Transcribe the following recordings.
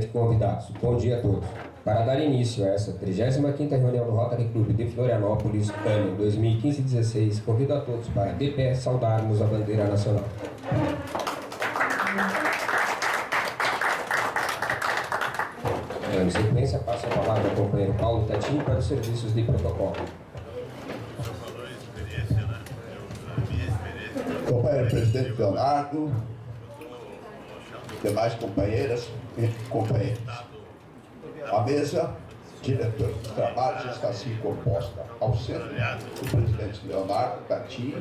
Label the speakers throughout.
Speaker 1: presidente e convidados, bom dia a todos. Para dar início a essa 35ª reunião do Rotary Club de Florianópolis, ano 2015-16, convido a todos para, de pé, saudarmos a bandeira nacional. Em sequência, passo a palavra ao companheiro Paulo Tatim para os serviços de protocolo.
Speaker 2: Companheiro presidente Leonardo, demais companheiras e companheiros. A mesa diretora de trabalho já está assim composta. Ao centro, o presidente Leonardo Tatim,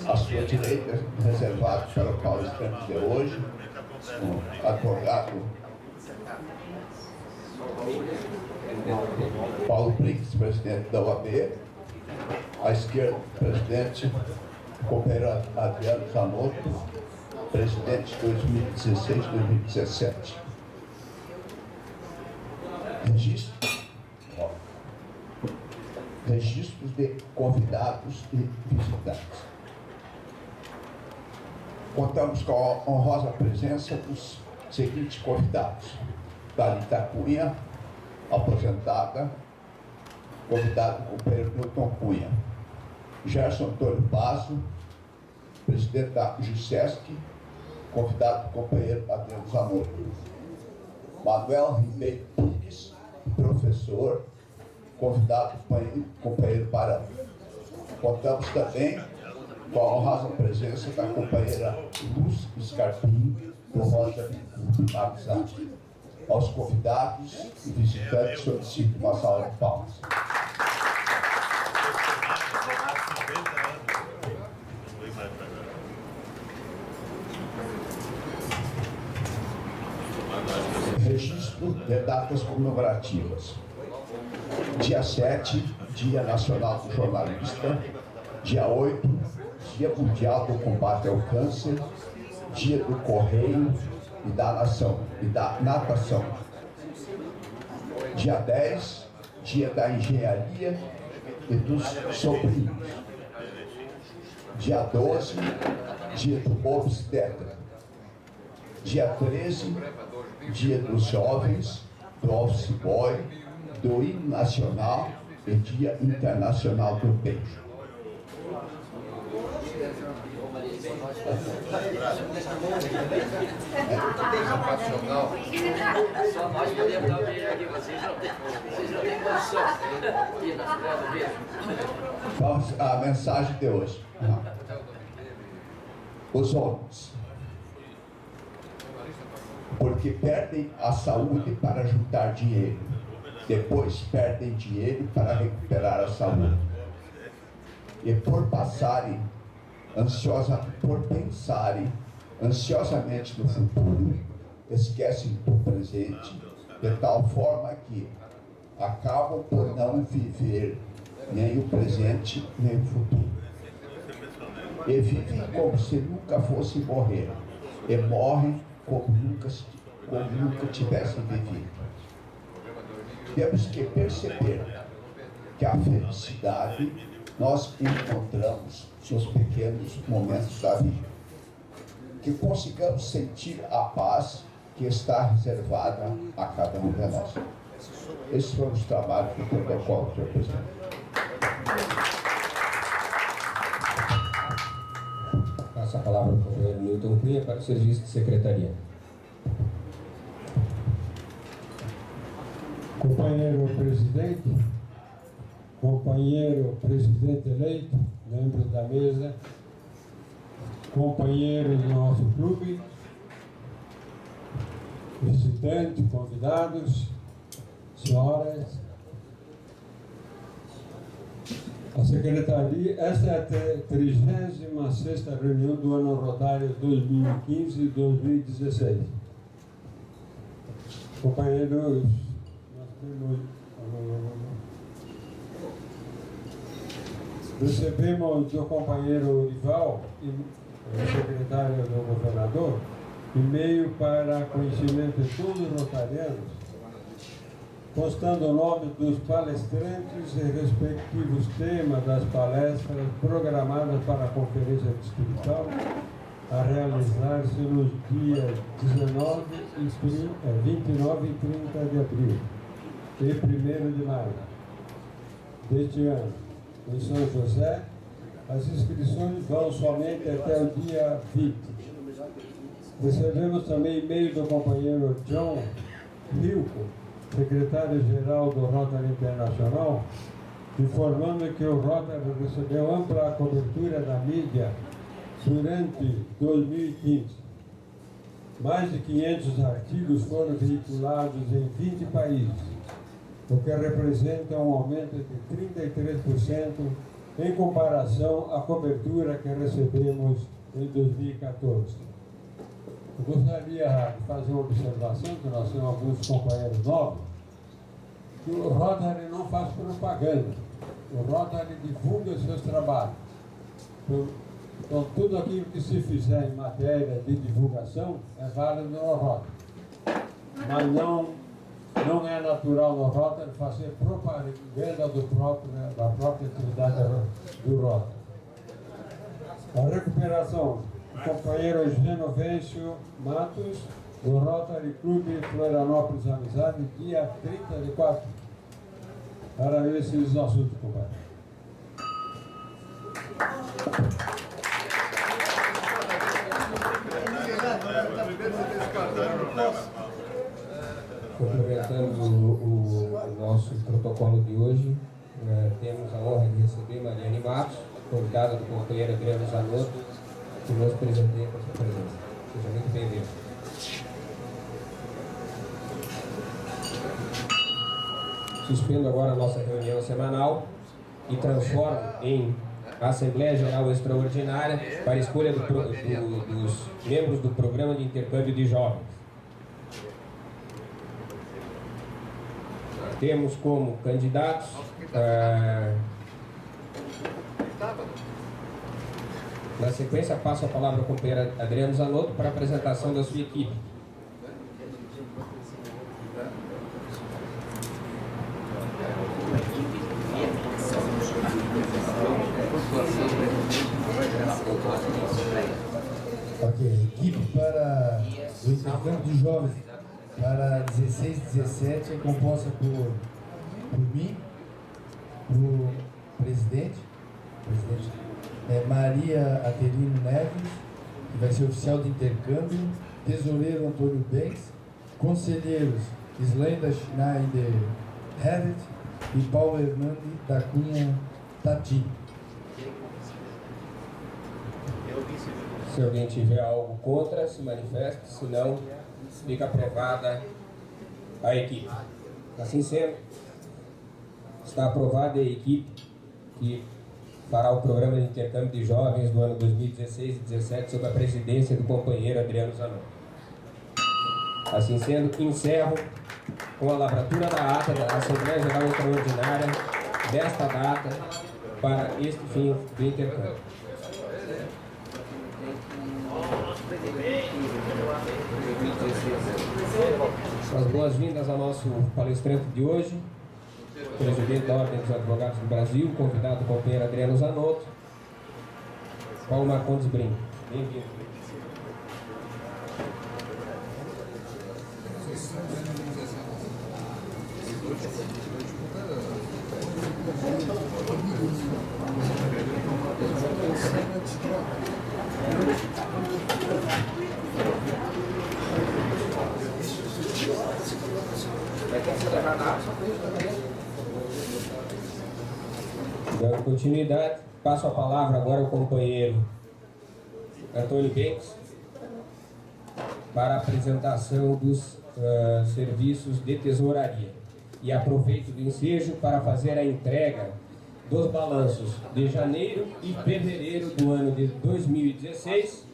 Speaker 2: à sua direita, reservado para o palestrante de hoje, o advogado Paulo Brix, presidente da OAB, à esquerda, presidente, companheiro Adriano Zanotto, presidente 2016-2017. Registros de convidados e visitantes. Contamos com a honrosa presença dos seguintes convidados: Thalita Cunha, aposentada, convidado o companheiro Milton Cunha; Gerson Antônio Basso, presidente da JUSESC, convidado o companheiro Adriano Zanotto; Manuel Ribeiro Puques, professor, convidado o companheiro Barão. Contamos também com a honrosa presença da companheira Luz Scarpim, do Rotary Amizade. Aos convidados e visitantes solicito uma salva de palmas. Registro de datas comemorativas. Dia 7, Dia Nacional do Jornalista. Dia 8, Dia Mundial do Combate ao Câncer. Dia do Correio e da Natação. Dia 10, Dia da Engenharia e dos Sobrinhos. Dia 12, Dia do Obstetra. Dia 13, Dia dos Jovens, do Office Boy, do Hino Nacional e Dia Internacional do Beijo.
Speaker 3: Só nós podemos dar o beijo aqui, vocês não têm condição.
Speaker 2: Vamos à mensagem de hoje. Os homens, porque perdem a saúde para juntar dinheiro, depois perdem dinheiro para recuperar a saúde, e por pensarem ansiosamente no futuro, esquecem do presente, de tal forma que acabam por não viver nem o presente nem o futuro, e vivem como se nunca fossem morrer, e morrem como nunca tivessem vivido. Temos que perceber que a felicidade nós encontramos nos pequenos momentos da vida. Que consigamos sentir a paz que está reservada a cada um de nós. Esses foram os trabalhos do protocolo, senhor presidente.
Speaker 1: Passo a palavra ao companheiro Milton Cunha para o serviço de secretaria.
Speaker 4: Companheiro presidente, companheiro presidente eleito, membros da mesa, companheiros do nosso clube, visitantes, convidados, senhoras, a secretaria. Esta é a 36ª reunião do ano Rotário 2015-2016. Companheiros, recebemos do companheiro Ival, secretário do governador, e-mail para conhecimento de todos os rotarianos, constando o nome dos palestrantes e respectivos temas das palestras programadas para a conferência distrital a realizar-se nos dias 29 e 30 de abril e 1º de maio deste ano, em São José. As inscrições vão somente até o dia 20. Recebemos também e-mail do companheiro John Hilco, secretário-geral do Rotary Internacional, informando que o Rotary recebeu ampla cobertura da mídia durante 2015. Mais de 500 artigos foram veiculados em 20 países, o que representa um aumento de 33% em comparação à cobertura que recebemos em 2014. Eu gostaria de fazer uma observação, que nós temos alguns companheiros novos, que o Rotary não faz propaganda, o Rotary divulga os seus trabalhos. Então, tudo aquilo que se fizer em matéria de divulgação é válido no Rotary. Mas não é natural no Rotary fazer propaganda da própria atividade do Rotary. A recuperação do companheiro Genovencio Matos, do Rotary Clube Florianópolis Amizade, dia 30 de 4. Para esses assuntos, companheiro.
Speaker 1: Complementando o nosso protocolo de hoje, temos a honra de receber Mariane Matos, convidada do companheiro Adriano Zanotto, que nos presenteia com a sua presença. Seja muito bem-vindo. Suspendo agora a nossa reunião semanal e transformo em Assembleia Geral Extraordinária para a escolha dos membros do Programa de Intercâmbio de Jovens. Temos como candidatos na sequência, passo a palavra ao companheiro Adriano Zanotto para a apresentação da sua equipe.
Speaker 5: Ok, equipe para o intercâmbio de jovens para 16 e 17 é composta por mim, o presidente Maria Aterino Neves, que vai ser oficial de intercâmbio, tesoureiro Antônio Banks, conselheiros Islanda Schneider Hevet e Paulo Hernandes da Cunha Tati.
Speaker 1: Se alguém tiver algo contra, se manifeste, se não, fica aprovada a equipe. Assim sendo, está aprovada a equipe que fará o programa de intercâmbio de jovens do ano 2016 e 2017 sob a presidência do companheiro Adriano Zanotto. Assim sendo, encerro com a lavratura da ata da Assembleia Geral Extraordinária desta data para este fim do intercâmbio. As boas-vindas ao nosso palestrante de hoje, presidente da Ordem dos Advogados do Brasil, convidado o companheiro Adriano Zanotto, Paulo Marcondes Brinco. Bem-vindo. Dando continuidade, passo a palavra agora ao companheiro Antônio Banks para a apresentação dos serviços de tesouraria. E aproveito do ensejo para fazer a entrega dos balanços de janeiro e fevereiro do ano de 2016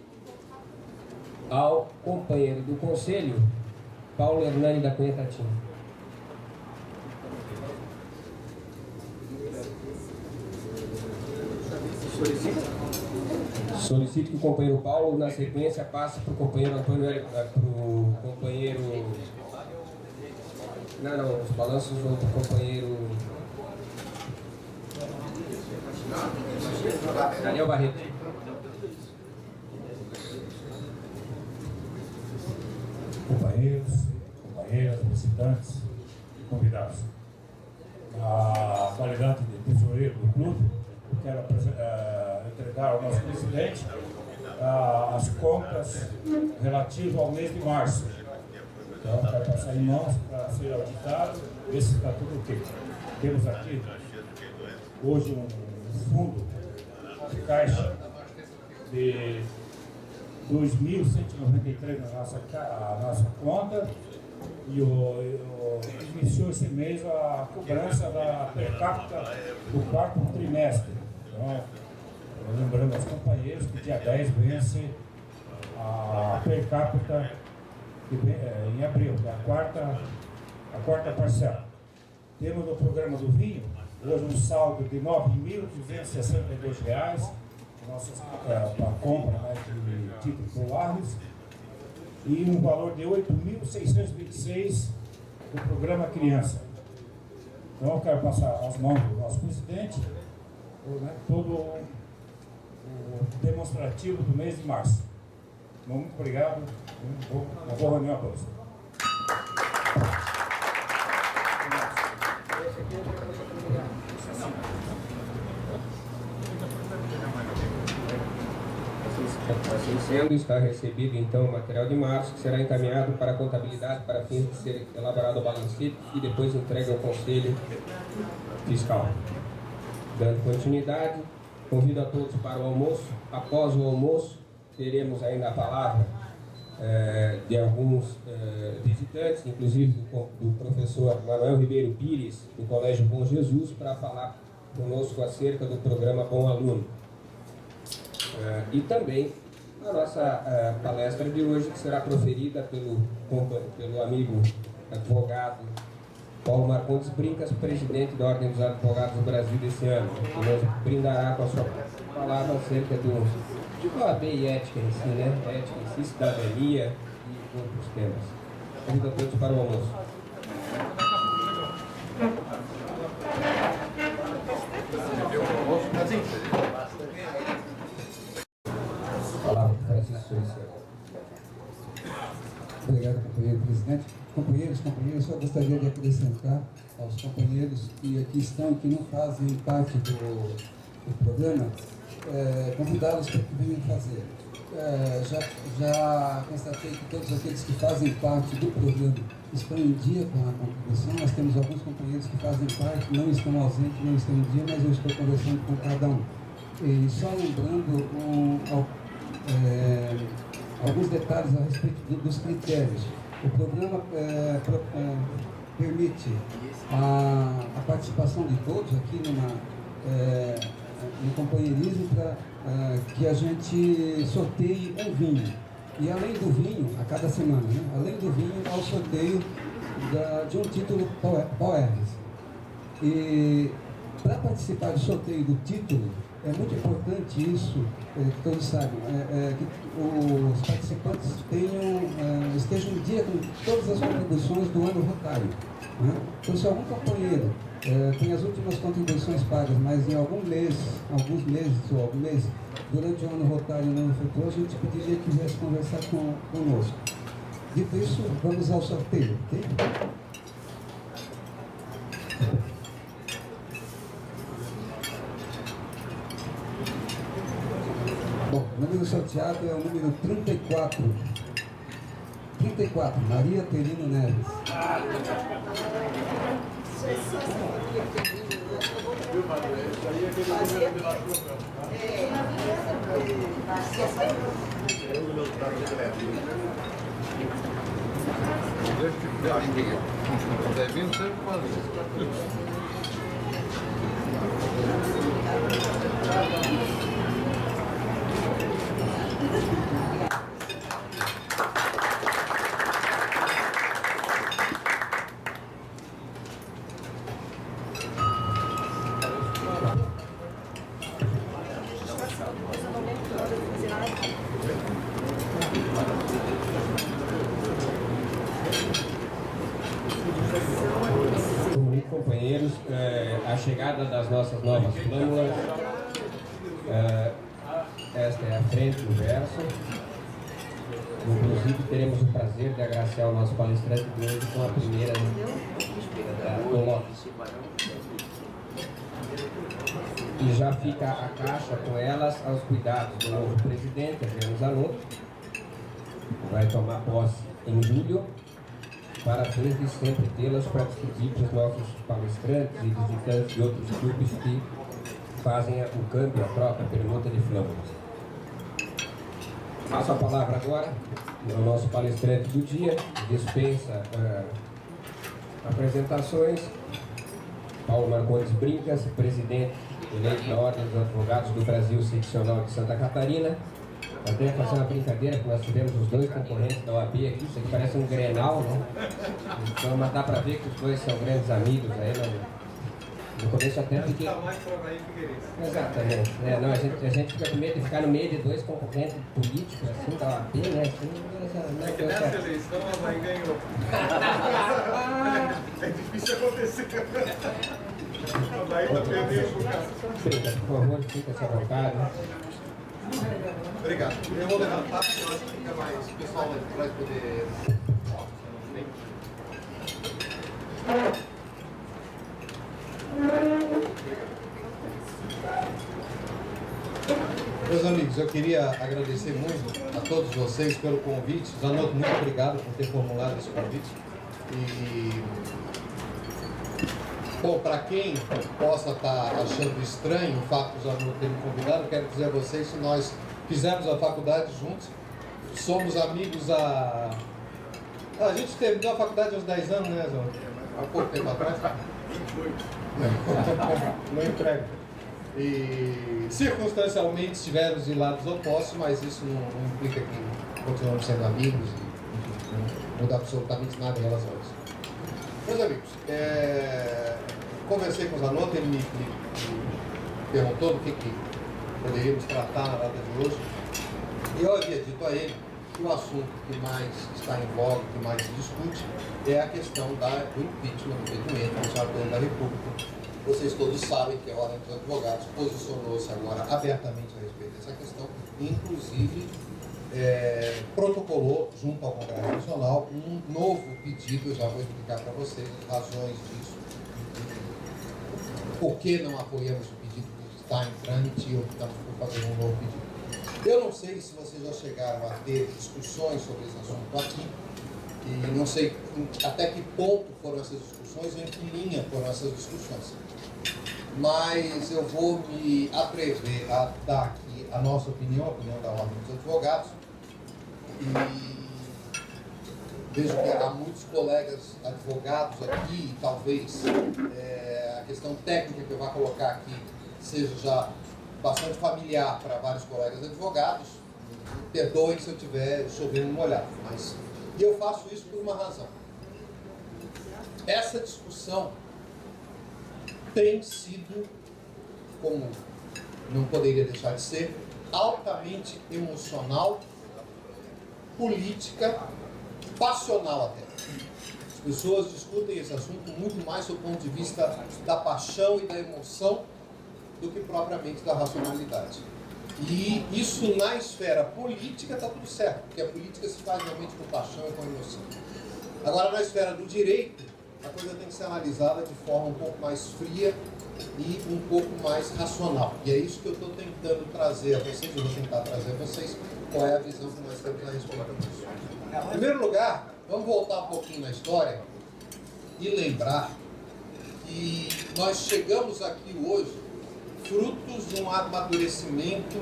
Speaker 1: ao companheiro do Conselho, Paulo Hernandes da Cunha Tati. Solicito que o companheiro Paulo, na sequência, passe para o companheiro Antônio, para o companheiro... Não, os balanços vão para o companheiro... Daniel Barreto.
Speaker 6: companheiros, companheiras, visitantes e convidados. Na qualidade de tesoureiro do clube, eu quero entregar ao nosso presidente as contas relativas ao mês de março. Então, vai passar em mãos para ser auditado, ver se está tudo ok. Temos aqui, hoje, um fundo de caixa de 2.193 na nossa conta e iniciou esse mês a cobrança da per capita do quarto trimestre. Então, lembrando aos companheiros que dia 10 vence a per capita em abril, a quarta parcela. Temos no programa do vinho, hoje um saldo de R$ 9.262, para compra, né, de títulos dólares, e um valor de R$ 8.626 do programa Criança. Então eu quero passar às mãos do nosso presidente, né, todo o demonstrativo do mês de março. Muito obrigado, uma boa reunião a todos.
Speaker 1: Assim sendo, está recebido então o material de março, que será encaminhado para a contabilidade para fins de ser elaborado o balancete e depois entregue ao Conselho Fiscal. Dando continuidade, convido a todos para o almoço. Após o almoço, teremos ainda a palavra de alguns visitantes, inclusive do professor Manuel Ribeiro Pires, do Colégio Bom Jesus, para falar conosco acerca do programa Bom Aluno. E também a nossa palestra de hoje, que será proferida pelo amigo advogado Paulo Marcondes Brincas, presidente da Ordem dos Advogados do Brasil desse ano, que nos brindará com a sua palavra acerca de OAB e ética em si, né? Ética em si, cidadania e outros temas. Convido a todos para o almoço. Palavra para Francisco Solicero.
Speaker 7: Obrigado, companheiro presidente. Companheiros, só gostaria de acrescentar aos companheiros que aqui estão e que não fazem parte do programa, convidá-los para que venham fazer. Já constatei que todos aqueles que fazem parte do programa estão em dia com a contribuição. Nós temos alguns companheiros que fazem parte, não estão ausentes, não estão em dia, mas eu estou conversando com cada um. E só lembrando alguns detalhes a respeito dos critérios. O programa permite a participação de todos aqui no companheirismo para que a gente sorteie um vinho. E além do vinho, a cada semana, né? Além do vinho, há o sorteio de um título Poeres. E para participar do sorteio do título, é muito importante isso, que todos saibam, que os participantes estejam em dia com todas as contribuições do ano rotário. Né? Então, se algum companheiro tem as últimas contribuições pagas, mas em alguns meses ou algum mês, durante o ano rotário não efetuou, a gente pediria que viesse conversar conosco. Dito isso, vamos ao sorteio, ok? Bom, o número sorteado é o número 34. 34, Maria Terino Neves.
Speaker 1: Companheiros, a chegada das nossas novas flâmulas, esta é a frente, o verso, Inclusive, teremos o prazer de agraciar o nosso palestrante de hoje com a primeira coloque. E já fica a caixa com elas aos cuidados do novo presidente, Adriano Zanotto, que vai tomar posse em julho, para fins de sempre tê-las para distribuir para os nossos palestrantes e visitantes de outros clubes que fazem o câmbio, a troca, a permuta de flâmulas. Passo a palavra agora ao nosso palestrante do dia, dispensa apresentações, Paulo Marcondes Brincas, presidente eleito da Ordem dos Advogados do Brasil Seccional de Santa Catarina. Até fazer uma brincadeira, porque nós tivemos os dois concorrentes da OAB aqui, isso aqui parece um Grenal, né? Então, mas dá para ver que os dois são grandes amigos aí, no começo até fiquei... Exatamente. Não, a gente fica com medo de ficar no meio de dois concorrentes políticos, assim, da OAB, né? Assim, não
Speaker 8: é que nessa eleição a Havaí ganhou. É difícil acontecer. A Havaí está perdendo por causa.
Speaker 1: Por favor, fica-se à vontade.
Speaker 8: Obrigado. Eu vou levantar, porque eu acho que fica mais. O pessoal vai poder. Meus amigos, eu queria agradecer muito a todos vocês pelo convite. Zanotto, muito obrigado por ter formulado esse convite. Bom, para quem possa estar achando estranho o fato de Zanotto ter me convidado, eu quero dizer a vocês que nós fizemos a faculdade juntos, somos amigos a gente terminou a faculdade aos 10 anos, né, Zanotto? Há pouco tempo atrás. 28. Não emprego. E circunstancialmente estivemos de lados opostos, mas isso não implica que continuamos sendo amigos e não muda absolutamente nada em relação a isso. Meus amigos, conversei com o Zanotto, ele me perguntou do que poderíamos tratar na data de hoje. E eu havia dito a ele que o assunto que mais está em voga, que mais se discute, é a questão do impeachment, do impedimento do senhor presidente da República. Vocês todos sabem que a Ordem dos Advogados posicionou-se agora abertamente a respeito dessa questão e, inclusive, protocolou junto ao Congresso Nacional um novo pedido. Eu já vou explicar para vocês as razões disso, por que não apoiamos o pedido que está em trâmite e optamos por fazer um novo pedido. Eu não sei se vocês já chegaram a ter discussões sobre esse assunto aqui, e não sei até que ponto foram essas discussões ou em que linha foram essas discussões. Mas eu vou me atrever a dar aqui a nossa opinião, a opinião da Ordem dos Advogados, e vejo que há muitos colegas advogados aqui, e talvez a questão técnica que eu vou colocar aqui seja já bastante familiar para vários colegas advogados. Me perdoem se eu estiver chovendo molhado, mas eu faço isso por uma razão. Essa discussão tem sido, como não poderia deixar de ser, altamente emocional, política, passional até. As pessoas discutem esse assunto muito mais do ponto de vista da paixão e da emoção do que propriamente da racionalidade. E isso na esfera política está tudo certo, porque a política se faz realmente com paixão e com emoção. Agora, na esfera do direito, a coisa tem que ser analisada de forma um pouco mais fria e um pouco mais racional. E é isso que eu estou tentando trazer a vocês, eu vou tentar trazer a vocês qual é a visão que nós temos a respeito disso. Em primeiro lugar, vamos voltar um pouquinho na história e lembrar que nós chegamos aqui hoje frutos de um amadurecimento,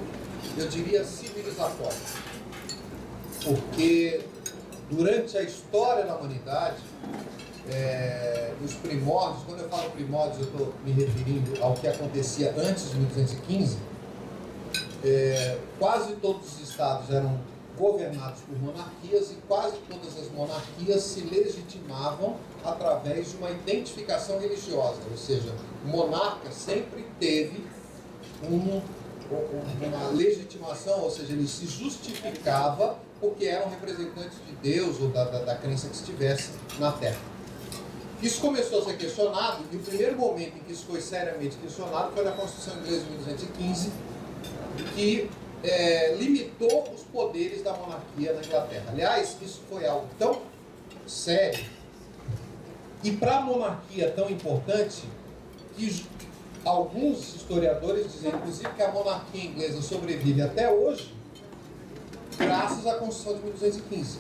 Speaker 8: eu diria, civilizatório. Porque durante a história da humanidade, nos primórdios, quando eu falo primórdios, eu estou me referindo ao que acontecia antes de 1215, quase todos os estados eram governados por monarquias e quase todas as monarquias se legitimavam através de uma identificação religiosa, ou seja, o monarca sempre teve uma legitimação, ou seja, ele se justificava porque eram representantes de Deus ou da crença que estivesse na Terra. Isso começou a ser questionado, e o primeiro momento em que isso foi seriamente questionado foi na Constituição Inglesa de 1215, que limitou os poderes da monarquia na Inglaterra. Aliás, isso foi algo tão sério e para a monarquia tão importante que alguns historiadores dizem, inclusive, que a monarquia inglesa sobrevive até hoje graças à Constituição de 1215,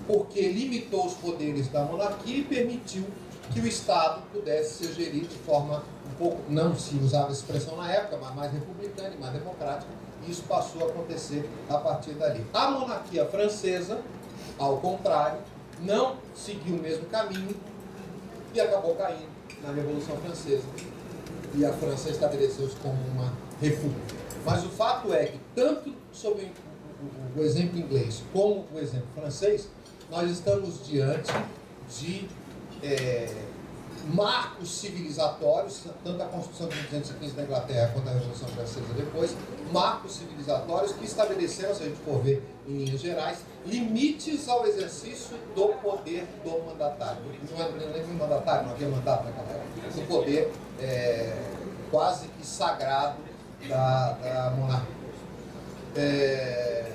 Speaker 8: porque limitou os poderes da monarquia e permitiu que o Estado pudesse ser gerido de forma um pouco, não se usava essa expressão na época, mas mais republicana e mais democrática, e isso passou a acontecer a partir dali. A monarquia francesa, ao contrário, não seguiu o mesmo caminho e acabou caindo na Revolução Francesa. E a França estabeleceu-se como uma república. Mas o fato é que, tanto sob o exemplo inglês como o exemplo francês, nós estamos diante de marcos civilizatórios, tanto a Constituição de 1215 da Inglaterra quanto a Revolução Francesa depois, marcos civilizatórios que estabeleceram, se a gente for ver em linhas gerais, limites ao exercício do poder do mandatário. Não é nem mandatário, não havia mandato naquela época, do poder quase que sagrado da monarquia.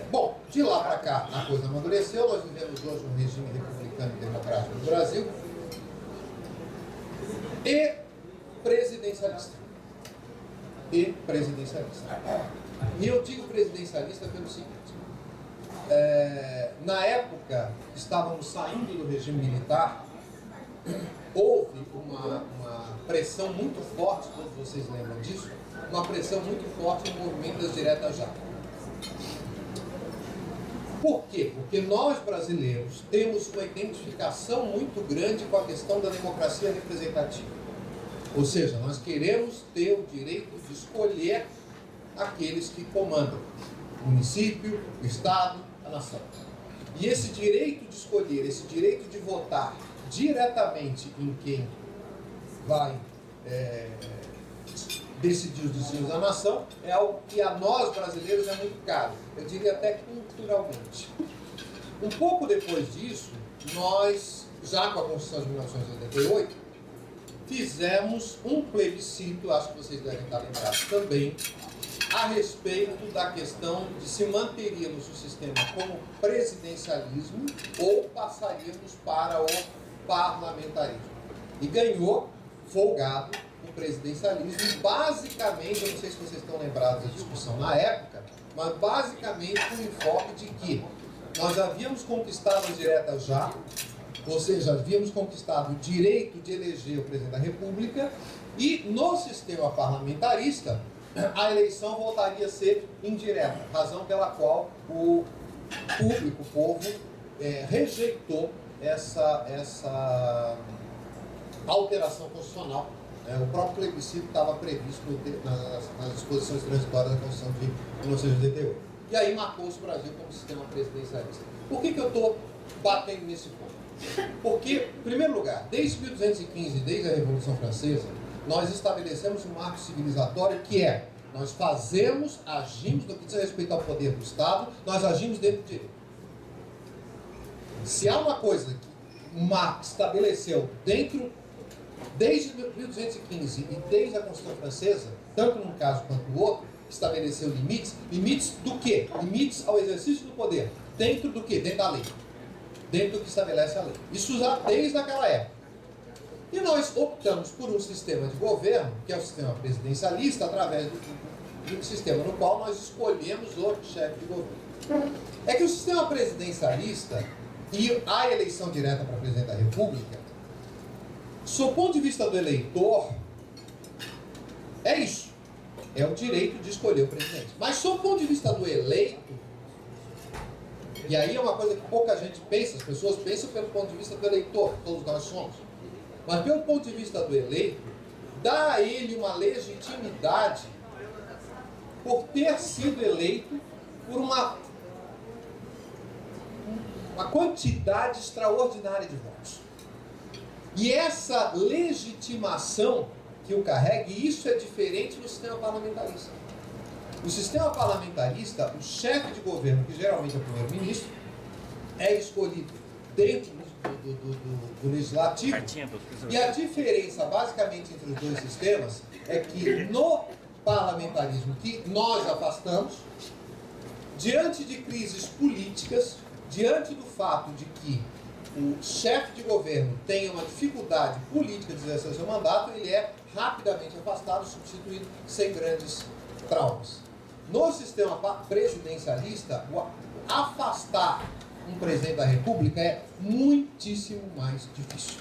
Speaker 8: Bom, de lá para cá a coisa amadureceu, nós vivemos hoje um regime republicano e democrático no Brasil e presidencialista. E eu digo presidencialista pelo seguinte, na época que estávamos saindo do regime militar, houve uma pressão muito forte, todos vocês lembram disso, uma pressão muito forte no movimento das diretas já. Por quê? Porque nós, brasileiros, temos uma identificação muito grande com a questão da democracia representativa. Ou seja, nós queremos ter o direito de escolher aqueles que comandam o município, o Estado, a nação. E esse direito de escolher, esse direito de votar diretamente em quem vai decidir os destinos da nação, é algo que a nós brasileiros é muito caro, eu diria até culturalmente. Um pouco depois disso, nós, já com a Constituição de 1988, fizemos um plebiscito, acho que vocês devem estar lembrados também, a respeito da questão de se manteríamos o sistema como presidencialismo ou passaríamos para o parlamentarismo. E ganhou, folgado, o presidencialismo, basicamente, eu não sei se vocês estão lembrados da discussão na época, mas basicamente com o enfoque de que nós havíamos conquistado as diretas já, ou seja, havíamos conquistado o direito de eleger o presidente da República e no sistema parlamentarista a eleição voltaria a ser indireta, razão pela qual o público, o povo, rejeitou essa alteração constitucional. O próprio plebiscito estava previsto nas disposições transitórias da Constituição de 1988. E aí marcou-se o Brasil como sistema presidencialista. Por que eu estou batendo nesse ponto? Porque, em primeiro lugar, desde 1215, desde a Revolução Francesa, nós estabelecemos um marco civilizatório que nós agimos, no que diz respeito ao poder do Estado, nós agimos dentro do direito. Se há uma coisa que o marco estabeleceu desde 1215 e desde a Constituição Francesa, tanto num caso quanto no outro, estabeleceu limites. Limites do quê? Limites ao exercício do poder. Dentro do quê? Dentro da lei. Dentro do que estabelece a lei. Isso já desde aquela época. E nós optamos por um sistema de governo, que é o sistema presidencialista, através do sistema no qual nós escolhemos o chefe de governo. É que o sistema presidencialista e a eleição direta para presidente da República, sob o ponto de vista do eleitor, é isso. É o direito de escolher o presidente. Mas sob o ponto de vista do eleito, e aí é uma coisa que pouca gente pensa, as pessoas pensam pelo ponto de vista do eleitor, todos nós somos. Mas pelo ponto de vista do eleito, dá a ele uma legitimidade por ter sido eleito por uma quantidade extraordinária de votos. E essa legitimação que o carrega, e isso é diferente do sistema parlamentarista. No sistema parlamentarista, o chefe de governo, que geralmente é o primeiro-ministro, é escolhido dentro do legislativo. E a diferença, basicamente, entre os dois sistemas é que no parlamentarismo, que nós afastamos, diante de crises políticas, diante do fato de que o chefe de governo tenha uma dificuldade política de exercer seu mandato, ele é rapidamente afastado, substituído sem grandes traumas. No sistema presidencialista, afastar um presidente da República é muitíssimo mais difícil.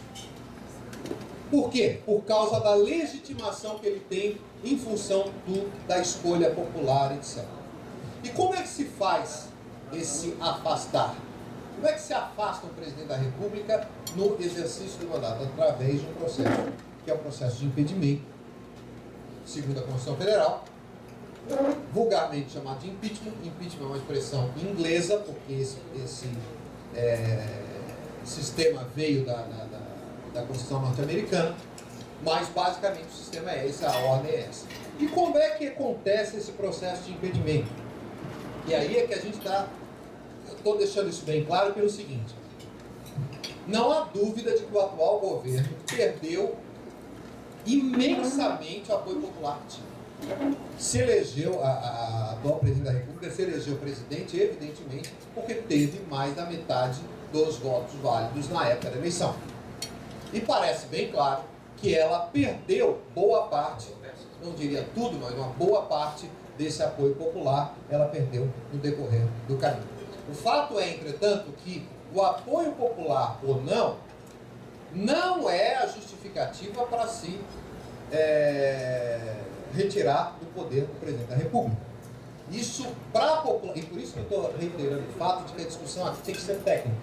Speaker 8: Por quê? Por causa da legitimação que ele tem em função da escolha popular, etc. E como é que se faz esse afastar? Como é que se afasta um presidente da República no exercício do mandato? Através de um processo, que é o processo de impedimento, segundo a Constituição Federal, vulgarmente chamado de impeachment. Impeachment é uma expressão inglesa, porque esse sistema veio da Constituição norte-americana, mas basicamente o sistema é esse, a ordem é essa. E como é que acontece esse processo de impedimento? E aí é que a gente está... Eu estou deixando isso bem claro pelo seguinte: não há dúvida de que o atual governo perdeu imensamente o apoio popular que tinha. Se elegeu, a atual presidente da República se elegeu presidente, evidentemente, porque teve mais da metade dos votos válidos na época da eleição. E parece bem claro que ela perdeu boa parte, não diria tudo, mas uma boa parte desse apoio popular, ela perdeu no decorrer do caminho. O fato é, entretanto, que o apoio popular ou não é a justificativa para se retirar do poder do presidente da República. Isso para a população, e por isso que eu estou reiterando o fato de que a discussão aqui tem que ser técnica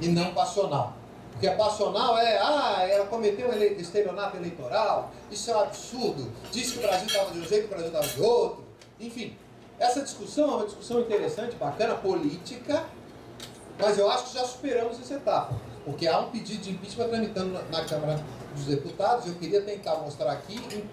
Speaker 8: e não passional. Porque a passional ela cometeu um estelionato eleitoral, isso é um absurdo, disse que o Brasil estava de um jeito e o Brasil estava de outro. Enfim, essa discussão é uma discussão interessante, bacana, política, mas eu acho que já superamos essa etapa, porque há um pedido de impeachment tramitando na Câmara dos Deputados. Eu queria tentar mostrar aqui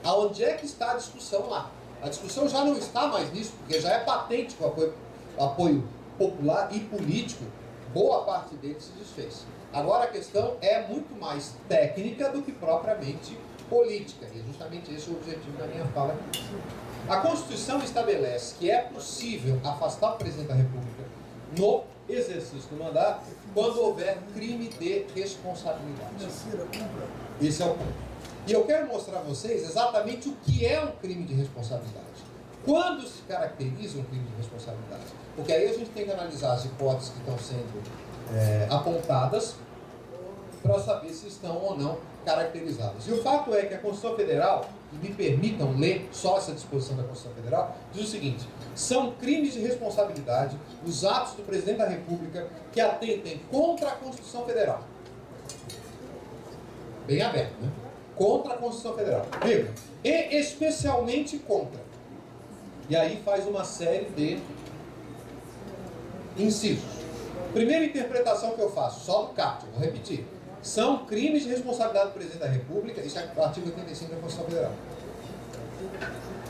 Speaker 8: aonde é que está a discussão lá. A discussão já não está mais nisso, porque já é patente que o apoio popular e político, boa parte dele se desfez. Agora a questão é muito mais técnica do que propriamente política, e é justamente esse o objetivo da minha fala aqui. A Constituição estabelece que é possível afastar o presidente da República no exercício do mandato quando houver crime de responsabilidade. Esse é o ponto. E eu quero mostrar a vocês exatamente o que é um crime de responsabilidade. Quando se caracteriza um crime de responsabilidade? Porque aí a gente tem que analisar as hipóteses que estão sendo apontadas para saber se estão ou não caracterizadas. E o fato é que a Constituição Federal, e me permitam ler só essa disposição da Constituição Federal, diz o seguinte: são crimes de responsabilidade os atos do presidente da República que atentem contra a Constituição Federal. Bem aberto, né? Contra a Constituição Federal. Vírgula. E especialmente contra. E aí faz uma série de incisos. Primeira interpretação que eu faço, só do CAPT, vou repetir. São crimes de responsabilidade do presidente da República, isso é o artigo 85 da Constituição Federal.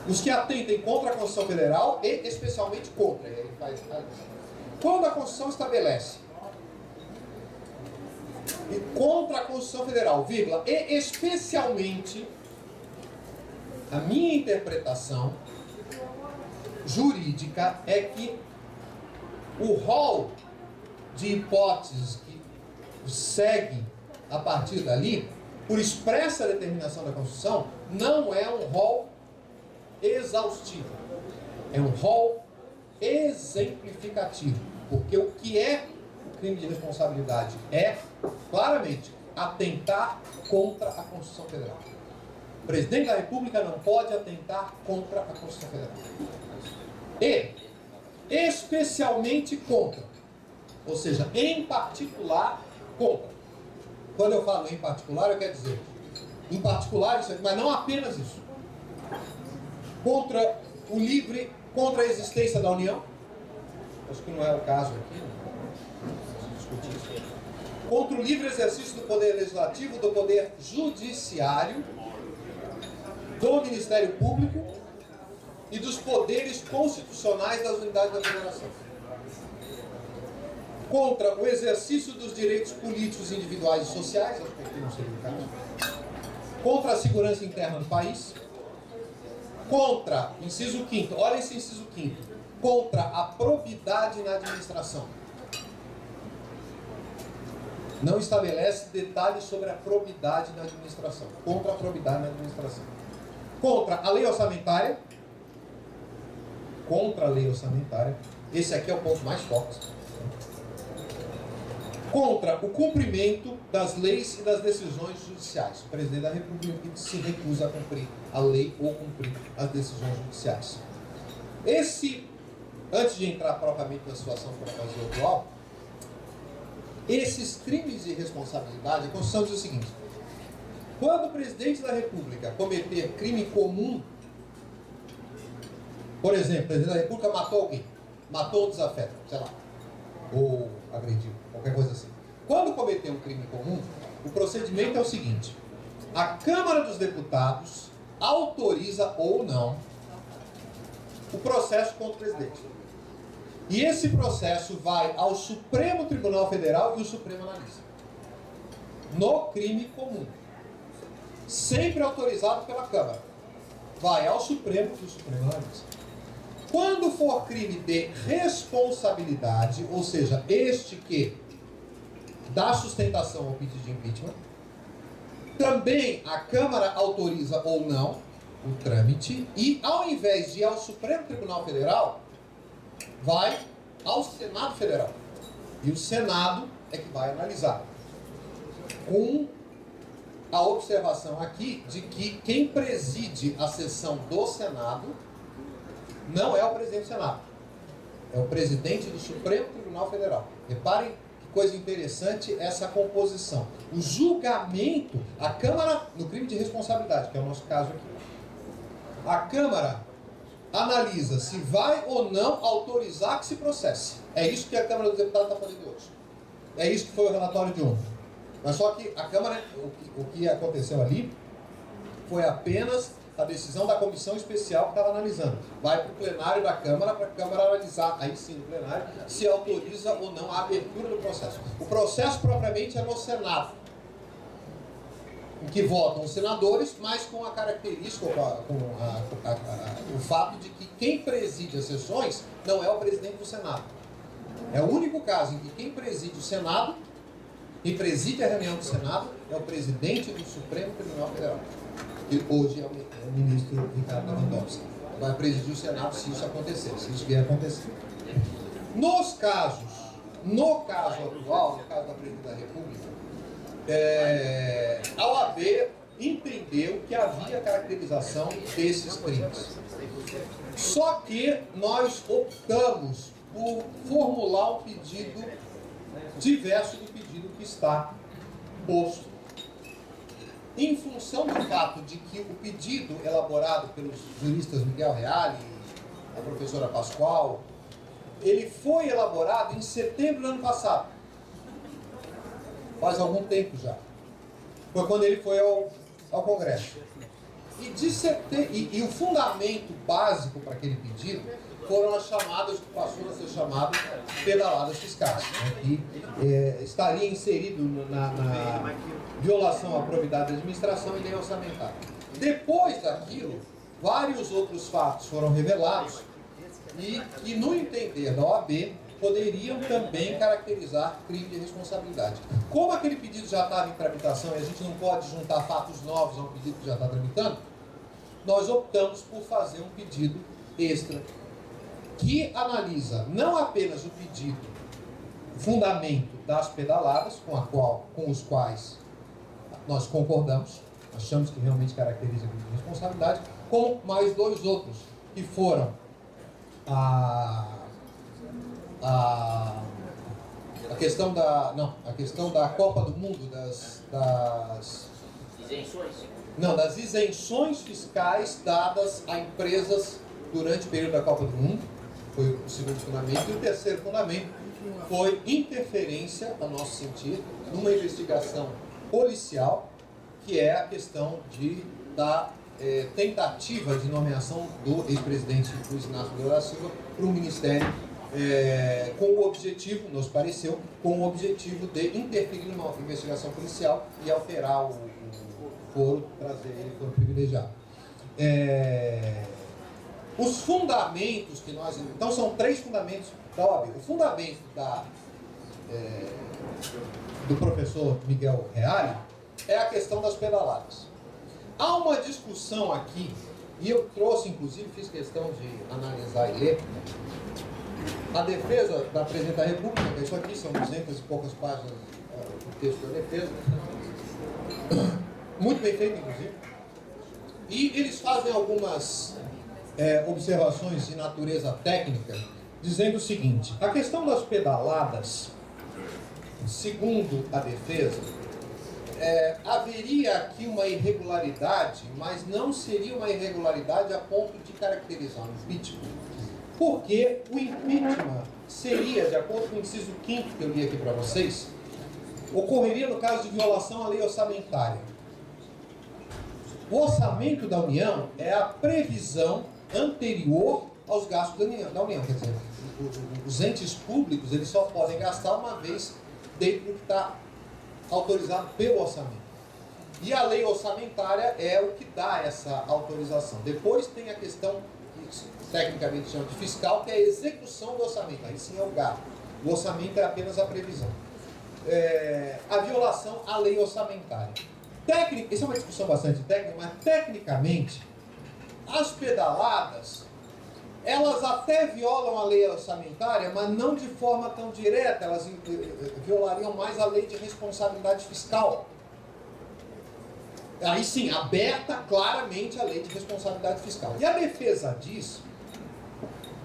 Speaker 8: Os que atentem contra a Constituição Federal e especialmente contra. E aí faz a lista. Quando a Constituição estabelece contra a Constituição Federal, vírgula, e especialmente, a minha interpretação jurídica é que o rol de hipóteses que segue a partir dali, por expressa determinação da Constituição, não é um rol exaustivo, é um rol exemplificativo, porque o que é o crime de responsabilidade é, claramente, atentar contra a Constituição Federal. O presidente da República não pode atentar contra a Constituição Federal. E, especialmente contra, ou seja, em particular contra. Quando eu falo em particular, eu quero dizer, em particular isso aqui, mas não apenas isso. Contra a existência da União, acho que não é o caso aqui, não discutir isso. Contra o livre exercício do poder legislativo, do poder judiciário, do Ministério Público e dos poderes constitucionais das unidades da federação. Contra o exercício dos direitos políticos individuais e sociais, acho que aqui não seria o caso. Contra a segurança interna do país. Contra, inciso 5º, olha esse inciso 5º, contra a probidade na administração. Não estabelece detalhes sobre a probidade na administração. Contra a probidade na administração. Contra a lei orçamentária. Contra a lei orçamentária. Esse aqui é o ponto mais forte. Contra o cumprimento das leis e das decisões judiciais. O presidente da República se recusa a cumprir a lei ou cumprir as decisões judiciais. Antes de entrar propriamente na situação atual, esses crimes de responsabilidade, a Constituição diz o seguinte: quando o presidente da República cometer crime comum, por exemplo, o presidente da República matou alguém, matou um desafeto, sei lá, ou agrediu, qualquer coisa assim. Quando cometer um crime comum, o procedimento é o seguinte: a Câmara dos Deputados autoriza ou não o processo contra o presidente. E esse processo vai ao Supremo Tribunal Federal e o Supremo analisa. No crime comum. Sempre autorizado pela Câmara. Vai ao Supremo e o Supremo analisa. Quando for crime de responsabilidade, ou seja, este que dá sustentação ao pedido de impeachment, também a Câmara autoriza ou não o trâmite e, ao invés de ir ao Supremo Tribunal Federal, vai ao Senado Federal. E o Senado é que vai analisar. Com a observação aqui de que quem preside a sessão do Senado não é o presidente do Senado. É o presidente do Supremo Tribunal Federal. Reparem que coisa interessante essa composição. O julgamento, a Câmara, no crime de responsabilidade, que é o nosso caso aqui, a Câmara analisa se vai ou não autorizar que se processe. É isso que a Câmara dos Deputados está fazendo hoje. É isso que foi o relatório de ontem. Mas só que a Câmara, o que aconteceu ali foi apenas a decisão da comissão especial que estava analisando. Vai para o plenário da Câmara, para a Câmara analisar, aí sim, no plenário, se autoriza ou não a abertura do processo. O processo propriamente é no Senado, em que votam os senadores, mas com a característica, o fato de que quem preside as sessões não é o presidente do Senado. É o único caso em que quem preside o Senado, quem preside a reunião do Senado, é o presidente do Supremo Tribunal Federal, que hoje é o ministro Ricardo Lewandowski. Vai presidir o Senado se isso acontecer, se isso vier a acontecer. No caso atual, no caso da Presidência da República, a OAB entendeu que havia caracterização desses crimes. Só que nós optamos por formular um pedido diverso do pedido que está posto. Em função do fato de que o pedido elaborado pelos juristas Miguel Reale e a professora Pascoal, ele foi elaborado em setembro do ano passado. Faz algum tempo já. Foi quando ele foi ao Congresso. E o fundamento básico para aquele pedido foram as chamadas, que passou a ser chamado pedaladas fiscais, né, que estaria inserido na violação à probidade da administração e lei orçamentária. Depois daquilo, vários outros fatos foram revelados e que, no entender da OAB, poderiam também caracterizar crime de responsabilidade. Como aquele pedido já estava em tramitação e a gente não pode juntar fatos novos a um pedido que já está tramitando, nós optamos por fazer um pedido extra que analisa não apenas o pedido, o fundamento das pedaladas, com os quais nós concordamos, achamos que realmente caracteriza crime de responsabilidade, como mais dois outros, que foram a questão da Copa do Mundo, das isenções fiscais dadas a empresas durante o período da Copa do Mundo, foi o segundo fundamento, e o terceiro fundamento foi interferência, a nosso sentido, numa investigação policial, que é a questão da tentativa de nomeação do ex-presidente Luiz Inácio Lula da Silva para o Ministério, com o objetivo, nos pareceu, com o objetivo de interferir numa investigação policial e alterar o foro, trazer ele foro privilegiado. Os fundamentos que nós... Então são 3 fundamentos da OAB. O fundamento do professor Miguel Reale é a questão das pedaladas. Há uma discussão aqui, e eu trouxe, inclusive, fiz questão de analisar e ler, a defesa da Presidente da República, que isso aqui são 200 e poucas páginas do texto da defesa, muito bem feito, inclusive, e eles fazem algumas observações de natureza técnica, dizendo o seguinte: a questão das pedaladas, segundo a defesa, haveria aqui uma irregularidade, mas não seria uma irregularidade a ponto de caracterizar um impeachment, porque o impeachment seria, de acordo com o inciso 5º que eu li aqui para vocês, ocorreria no caso de violação à lei orçamentária. O orçamento da União é a previsão anterior aos gastos da União, quer dizer, os entes públicos eles só podem gastar uma vez dentro do que está autorizado pelo orçamento. E a lei orçamentária é o que dá essa autorização. Depois tem a questão que tecnicamente chama de fiscal, que é a execução do orçamento. Aí sim é o gasto. O orçamento é apenas a previsão. A violação à lei orçamentária. Isso é uma discussão bastante técnica, mas tecnicamente as pedaladas elas até violam a lei orçamentária, mas não de forma tão direta, elas violariam mais a lei de responsabilidade fiscal. Aí sim, aberta claramente a lei de responsabilidade fiscal. E a defesa diz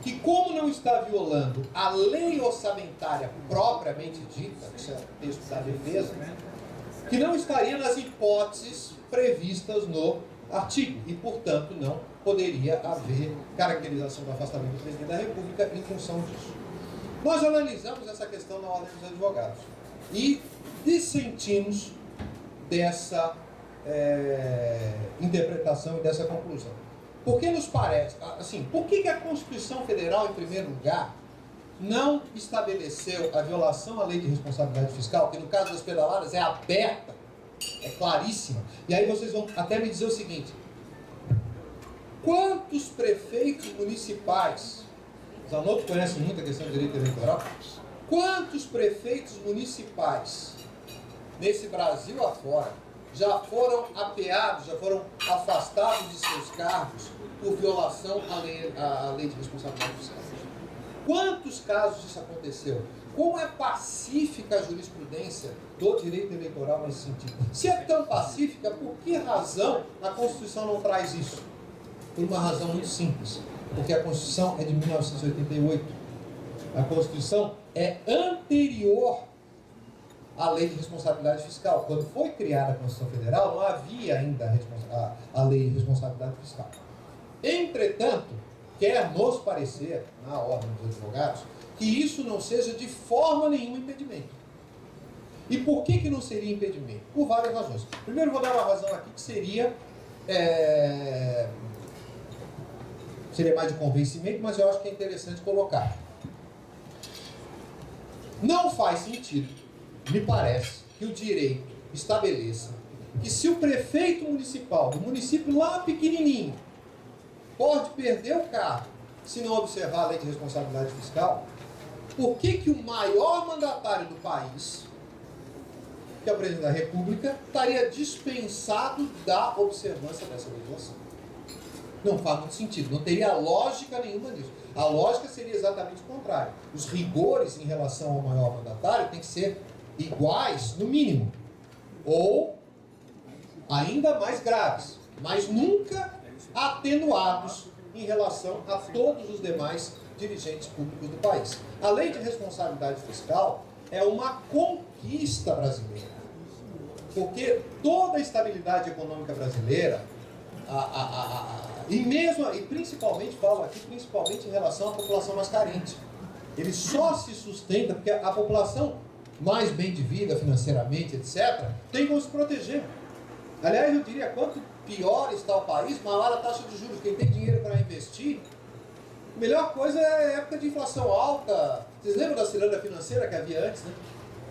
Speaker 8: que, como não está violando a lei orçamentária propriamente dita, isso é o texto da defesa, que não estaria nas hipóteses previstas no artigo e, portanto, não poderia haver caracterização do afastamento do presidente da República em função disso. Nós analisamos essa questão na Ordem dos Advogados e dissentimos dessa interpretação e dessa conclusão. Porque nos parece, assim, por que a Constituição Federal, em primeiro lugar, não estabeleceu a violação à lei de responsabilidade fiscal, que no caso das pedaladas é aberta, é claríssima. E aí vocês vão até me dizer o seguinte: quantos prefeitos municipais, Zanotto conhece muito a questão de direito eleitoral, quantos prefeitos municipais nesse Brasil afora já foram apeados, já foram afastados de seus cargos por violação à lei de responsabilidade fiscal? Quantos casos isso aconteceu? Como é pacífica a jurisprudência do direito eleitoral nesse sentido? Se é tão pacífica, por que razão a Constituição não traz isso? Por uma razão muito simples. Porque a Constituição é de 1988. A Constituição é anterior à lei de responsabilidade fiscal. Quando foi criada a Constituição Federal, não havia ainda a lei de responsabilidade fiscal. Entretanto, quer nos parecer, na Ordem dos Advogados, que isso não seja de forma nenhuma impedimento. E por que não seria impedimento? Por várias razões. Primeiro, vou dar uma razão aqui que seria mais de convencimento, mas eu acho que é interessante colocar. Não faz sentido, me parece, que o direito estabeleça que se o prefeito municipal do município lá pequenininho pode perder o cargo se não observar a lei de responsabilidade fiscal, por que o maior mandatário do país, que é o presidente da República, estaria dispensado da observância dessa legislação? Não faz muito sentido, não teria lógica nenhuma nisso. A lógica seria exatamente o contrário. Os rigores em relação ao maior mandatário têm que ser iguais, no mínimo, ou ainda mais graves, mas nunca atenuados em relação a todos os demais dirigentes públicos do país. A lei de responsabilidade fiscal é uma conquista brasileira, porque toda a estabilidade econômica brasileira, e principalmente, falo aqui, principalmente em relação à população mais carente, ele só se sustenta porque a população mais bem de vida financeiramente, etc., tem como se proteger. Aliás, eu diria, quanto pior está o país, maior a taxa de juros. Quem tem dinheiro para investir, a melhor coisa é a época de inflação alta. Vocês lembram da ciranda financeira que havia antes, né?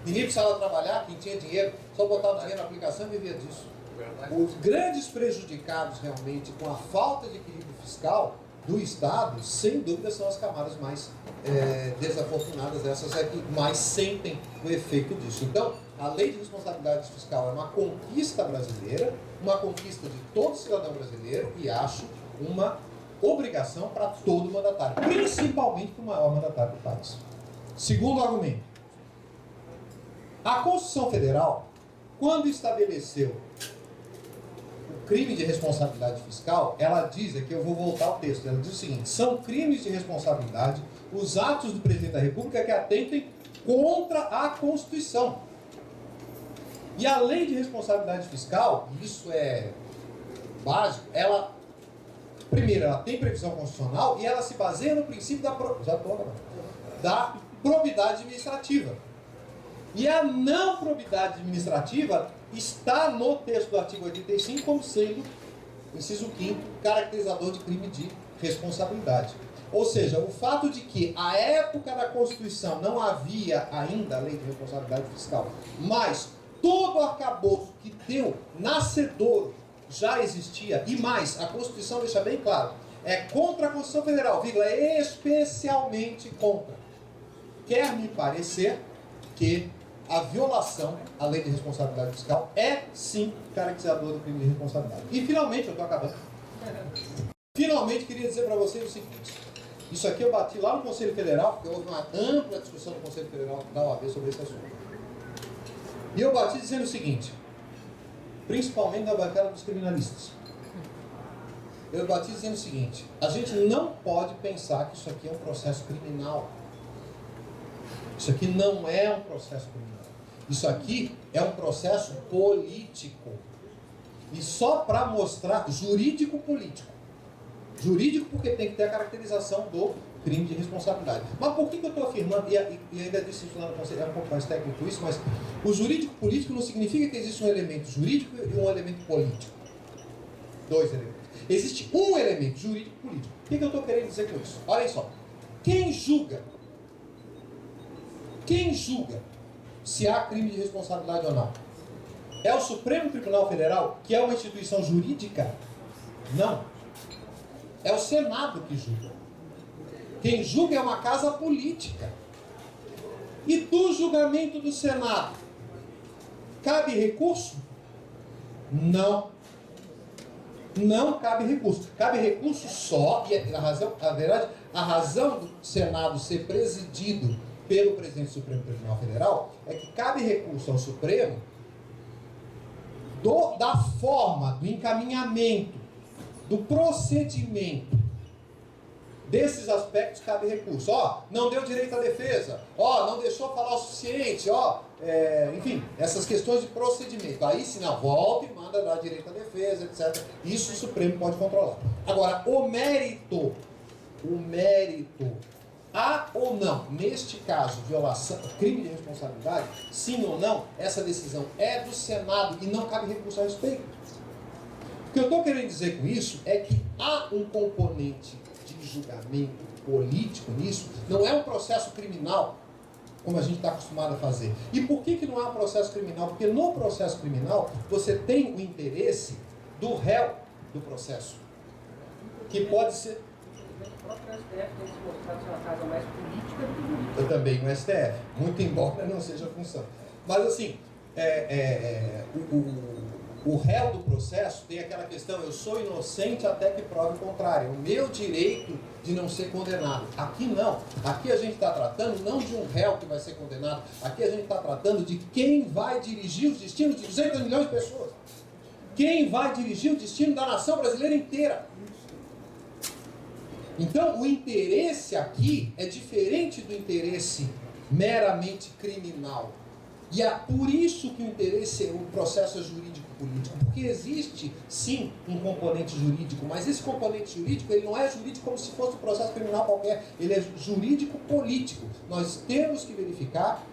Speaker 8: Ninguém precisava trabalhar, quem tinha dinheiro, só botava o dinheiro na aplicação e vivia disso. Os grandes prejudicados realmente com a falta de equilíbrio fiscal do Estado, sem dúvida, são as camadas mais desafortunadas, essas é que mais sentem o efeito disso. Então, a lei de responsabilidade fiscal é uma conquista brasileira, uma conquista de todo cidadão brasileiro e acho uma obrigação para todo mandatário, principalmente para o maior mandatário do país. Segundo argumento, a Constituição Federal, quando estabeleceu o crime de responsabilidade fiscal, ela diz, aqui eu vou voltar ao texto, ela diz o seguinte: são crimes de responsabilidade os atos do Presidente da República que atentem contra a Constituição. E a lei de responsabilidade fiscal, isso é básico, ela, primeiro, ela tem previsão constitucional e ela se baseia no princípio da probidade administrativa. E a não probidade administrativa está no texto do artigo 85 como sendo, inciso 5º, caracterizador de crime de responsabilidade. Ou seja, o fato de que à época da Constituição não havia ainda a lei de responsabilidade fiscal, mas todo o arcabouço que deu nascedouro já existia, e mais, a Constituição deixa bem claro, é contra a Constituição Federal, vírgula, especialmente contra. Quer me parecer que a violação à lei de responsabilidade fiscal é, sim, caracterizador do crime de responsabilidade. E, finalmente, eu estou acabando. Finalmente, queria dizer para vocês o seguinte. Isso aqui eu bati lá no Conselho Federal, porque houve uma ampla discussão no Conselho Federal da OAB sobre esse assunto. E eu bati dizendo o seguinte, principalmente na bancada dos criminalistas. Eu bati dizendo o seguinte: a gente não pode pensar que isso aqui é um processo criminal. Isso aqui não é um processo criminal. Isso aqui é um processo político. E só para mostrar, jurídico-político. Jurídico porque tem que ter a caracterização do crime de responsabilidade. Mas por que eu estou afirmando, e ainda disse isso lá no Conselho, é um pouco mais técnico isso, mas o jurídico-político não significa que existe um elemento jurídico e um elemento político. Dois elementos. Existe um elemento jurídico-político. O que eu estou querendo dizer com isso? Olhem só. Quem julga se há crime de responsabilidade ou não? É o Supremo Tribunal Federal, que é uma instituição jurídica? Não. É o Senado que julga. Quem julga é uma casa política. E do julgamento do Senado, cabe recurso? Não. Não cabe recurso. Cabe recurso só, e a razão do Senado ser presidido pelo presidente do Supremo Tribunal Federal é que cabe recurso ao Supremo da forma, do encaminhamento, do procedimento. Desses aspectos cabe recurso. Não deu direito à defesa. Não deixou falar o suficiente. Enfim, essas questões de procedimento. Aí sim, volta e manda dar direito à defesa, etc. Isso o Supremo pode controlar. Agora, o mérito, há ou não, neste caso, violação, crime de responsabilidade, sim ou não, essa decisão é do Senado e não cabe recurso a respeito. O que eu estou querendo dizer com isso é que há um componente de julgamento político nisso, não é um processo criminal, como a gente está acostumado a fazer. E por que não é um processo criminal? Porque no processo criminal, você tem o interesse do réu do processo, que pode ser...
Speaker 3: O próprio STF tem se mostrado ser uma casa mais política do que jurídica.
Speaker 8: Eu também no STF, muito embora não seja a função. Mas assim, o réu do processo tem aquela questão, eu sou inocente até que prove o contrário. O meu direito de não ser condenado. Aqui não. Aqui a gente está tratando não de um réu que vai ser condenado. Aqui a gente está tratando de quem vai dirigir os destinos de 200 milhões de pessoas. Quem vai dirigir o destino da nação brasileira inteira. Então, o interesse aqui é diferente do interesse meramente criminal. E é por isso que o interesse, o processo é jurídico-político. Porque existe, sim, um componente jurídico, mas esse componente jurídico, ele não é jurídico como se fosse um processo criminal qualquer. Ele é jurídico-político. Nós temos que verificar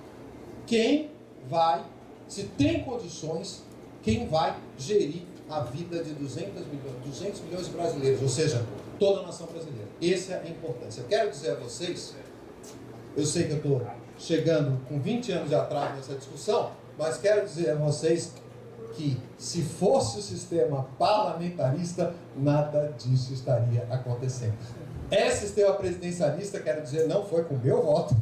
Speaker 8: quem vai, se tem condições, quem vai gerir a vida de 200 milhões de brasileiros, ou seja, toda a nação brasileira. Essa é a importância. Eu quero dizer a vocês, eu sei que eu estou chegando com 20 anos de atraso nessa discussão, mas quero dizer a vocês que, se fosse o sistema parlamentarista, nada disso estaria acontecendo. É sistema presidencialista, quero dizer, não foi com meu voto,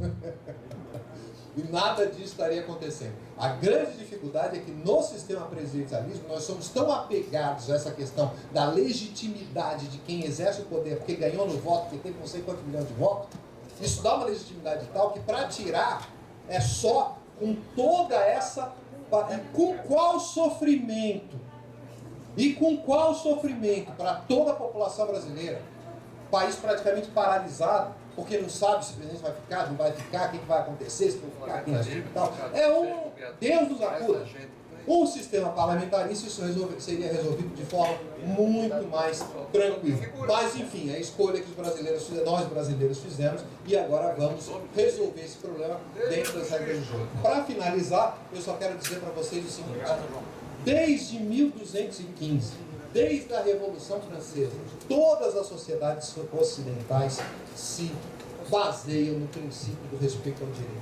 Speaker 8: e nada disso estaria acontecendo. A grande dificuldade é que no sistema presidencialismo nós somos tão apegados a essa questão da legitimidade de quem exerce o poder, porque ganhou no voto, porque tem não sei quantos milhões de votos. Isso dá uma legitimidade tal que para tirar é só com toda essa... Com qual sofrimento? E com qual sofrimento para toda a população brasileira? País praticamente paralisado, porque não sabe se o presidente vai ficar, não vai ficar, o que vai acontecer, se vai ficar, quem vai e tal. Deus nos acuda. Um sistema parlamentarista, isso seria resolvido de forma muito mais tranquila. Mas, enfim, é a escolha que nós brasileiros fizemos, e agora vamos resolver esse problema dentro das regras do jogo. Para finalizar, eu só quero dizer para vocês o seguinte: desde 1215, desde a Revolução Francesa, todas as sociedades ocidentais se baseiam no princípio do respeito ao direito.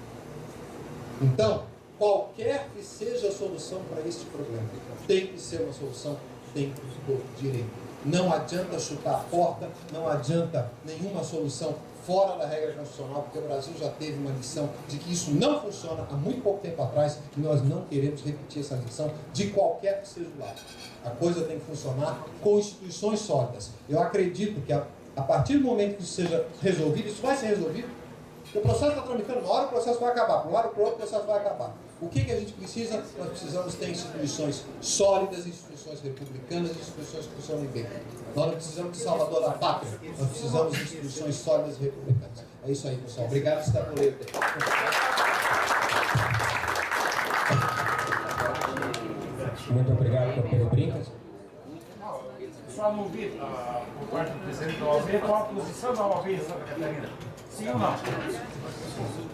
Speaker 8: Então, qualquer que seja a solução para este problema, tem que ser uma solução dentro do direito. Não adianta chutar a porta, não adianta nenhuma solução fora da regra constitucional, porque o Brasil já teve uma lição de que isso não funciona há muito pouco tempo atrás, e nós não queremos repetir essa lição de qualquer que seja o lado. A coisa tem que funcionar com instituições sólidas. Eu acredito que a partir do momento que isso seja resolvido, isso vai ser resolvido. O processo está tramitando, uma hora o processo vai acabar, para um lado para o outro o processo vai acabar. O que a gente precisa? Nós precisamos ter instituições sólidas, instituições republicanas, instituições que funcionem bem. Nós não precisamos de salvador da pátria, nós precisamos de instituições sólidas e republicanas. É isso aí, pessoal. Obrigado por estar por aí.
Speaker 1: Muito obrigado, companheiro Brincas.
Speaker 6: Só não vi por parte do presidente da OAB qual a posição da OAB em Santa Catarina. Sim ou não?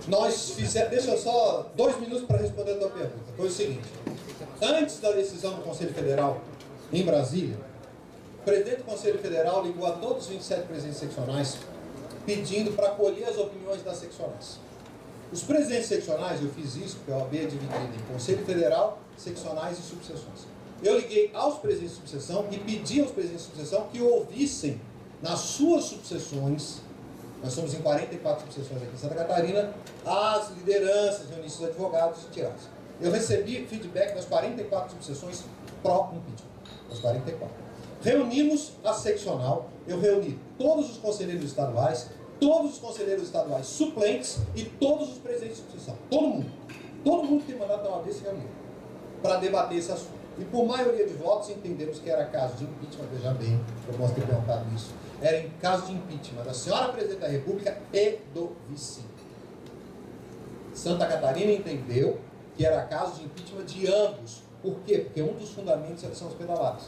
Speaker 8: Nós fizemos, deixa eu só 2 minutos para responder a tua pergunta. Foi o seguinte: antes da decisão do Conselho Federal em Brasília, o presidente do Conselho Federal ligou a todos os 27 presidentes seccionais pedindo para colher as opiniões das seccionais. Os presidentes seccionais, eu fiz isso, porque a OAB é dividida em Conselho Federal, seccionais e subseções. Eu liguei aos presidentes de subseção e pedi aos presidentes de subseção que ouvissem nas suas subseções, nós somos em 44 subseções aqui em Santa Catarina, as lideranças, reunissem os advogados e tirados. Eu recebi feedback das 44 subseções pró-impeachment, das 44. Reunimos a seccional, eu reuni todos os conselheiros estaduais, todos os conselheiros estaduais suplentes e todos os presidentes de subseção. Todo mundo que tem mandato da OAB se reuniu para debater esse assunto. E por maioria de votos entendemos que era caso de impeachment, veja bem, eu posso ter perguntado isso, era em caso de impeachment da senhora Presidente da República e do vice. Santa Catarina entendeu que era caso de impeachment de ambos. Por quê? Porque um dos fundamentos são os pedalados.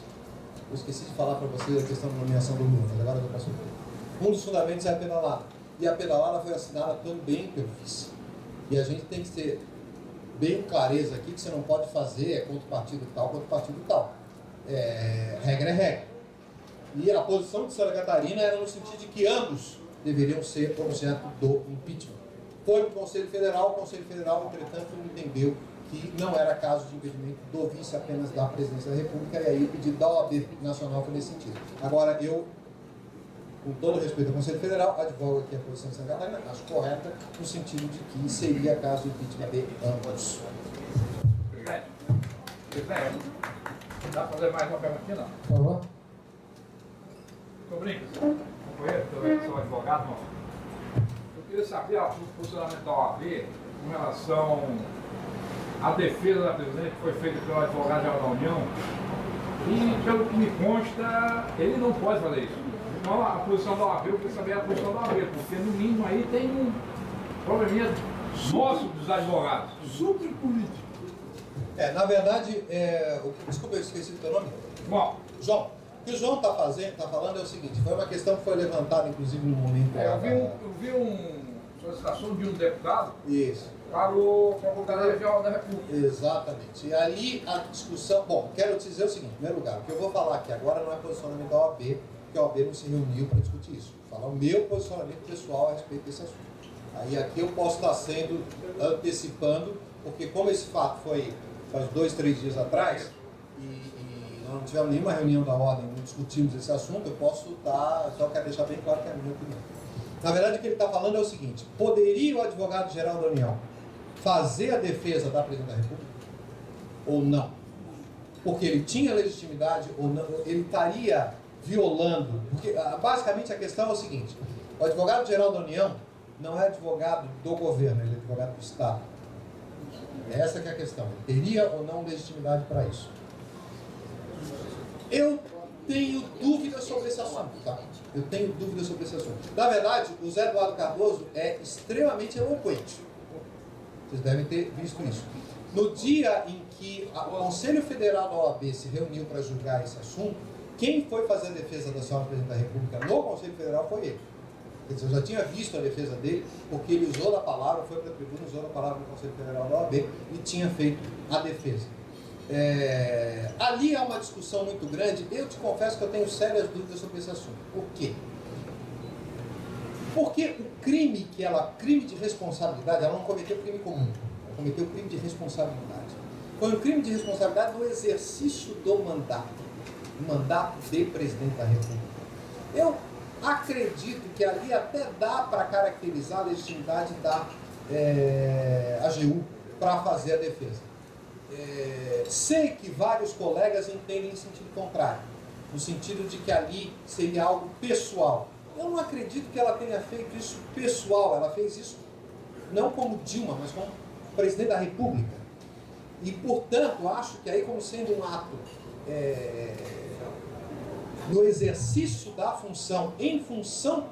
Speaker 8: Eu esqueci de falar para vocês a questão da nomeação do Lula, mas agora eu passo por. Um dos fundamentos é a pedalada. E a pedalada foi assinada também pelo vice. E a gente tem que ter bem clareza aqui que você não pode fazer contra o partido tal, contra o partido tal. Regra é regra. E a posição de Santa Catarina era no sentido de que ambos deveriam ser objeto do impeachment. Foi para o Conselho Federal, entretanto, entendeu que não era caso de impedimento do vice, apenas da Presidência da República, e aí o pedido da OAB Nacional foi nesse sentido. Agora, eu, com todo respeito ao Conselho Federal, advogo aqui a posição de Santa Catarina, acho correta, no sentido de que seria caso de impeachment de ambos.
Speaker 9: Presidente, dá para fazer mais uma perguntinha, não?
Speaker 5: Por favor.
Speaker 9: Tô brincando, companheiro, sou advogado, não. Eu queria saber o funcionamento da OAB com relação à defesa da presidente que foi feita pelo advogado-geral da União, e pelo que me consta, ele não pode fazer isso. Então a posição da OAB, eu queria saber a posição da OAB, porque no mínimo aí tem um probleminha nosso dos advogados.
Speaker 5: Super político.
Speaker 8: Na verdade, desculpa, eu esqueci do teu nome.
Speaker 9: Bom,
Speaker 8: João. O que o João está falando é o seguinte, foi uma questão que foi levantada, inclusive, no momento...
Speaker 9: eu vi uma solicitação de um deputado.
Speaker 8: Isso.
Speaker 9: Para o Procuradoria-Geral da República.
Speaker 8: Exatamente. E ali a discussão... Bom, quero te dizer o seguinte, em primeiro lugar, o que eu vou falar aqui agora não é posicionamento da OAB, porque a OAB não se reuniu para discutir isso. Vou falar o meu posicionamento pessoal a respeito desse assunto. Aí aqui eu posso estar antecipando, porque como esse fato foi faz 2, 3 dias atrás, e nós não tivemos nenhuma reunião da ordem, não discutimos esse assunto, eu posso dar, só quero deixar bem claro que é a minha opinião. Na verdade, o que ele está falando é o seguinte: poderia o advogado-geral da União fazer a defesa da Presidente da República ou não? Porque ele tinha legitimidade ou não? Ele estaria violando? Porque basicamente a questão é o seguinte: o advogado-geral da União não é advogado do governo, ele é advogado do Estado. Essa que é a questão. Ele teria ou não legitimidade para isso? Eu tenho dúvidas sobre esse assunto, tá? Eu tenho dúvidas sobre esse assunto. Na verdade, o Zé Eduardo Cardoso é extremamente eloquente. Vocês devem ter visto isso. No dia em que o Conselho Federal da OAB se reuniu para julgar esse assunto, quem foi fazer a defesa da senhora Presidente da República no Conselho Federal foi ele. Quer dizer, eu já tinha visto a defesa dele, porque ele usou da palavra, foi para a tribuna, usou da palavra no Conselho Federal da OAB e tinha feito a defesa. Ali há uma discussão muito grande. Eu te confesso que eu tenho sérias dúvidas sobre esse assunto. Por quê? Porque o crime crime de responsabilidade, ela não cometeu crime comum, ela cometeu crime de responsabilidade. Foi um crime de responsabilidade no exercício do mandato de Presidente da República. Eu acredito que ali até dá para caracterizar a legitimidade da AGU para fazer a defesa. Sei que vários colegas entendem em sentido contrário, no sentido de que ali seria algo pessoal. Eu não acredito que ela tenha feito isso pessoal, ela fez isso não como Dilma, mas como Presidente da República. E, portanto, acho que aí, como sendo um ato no exercício da função, em função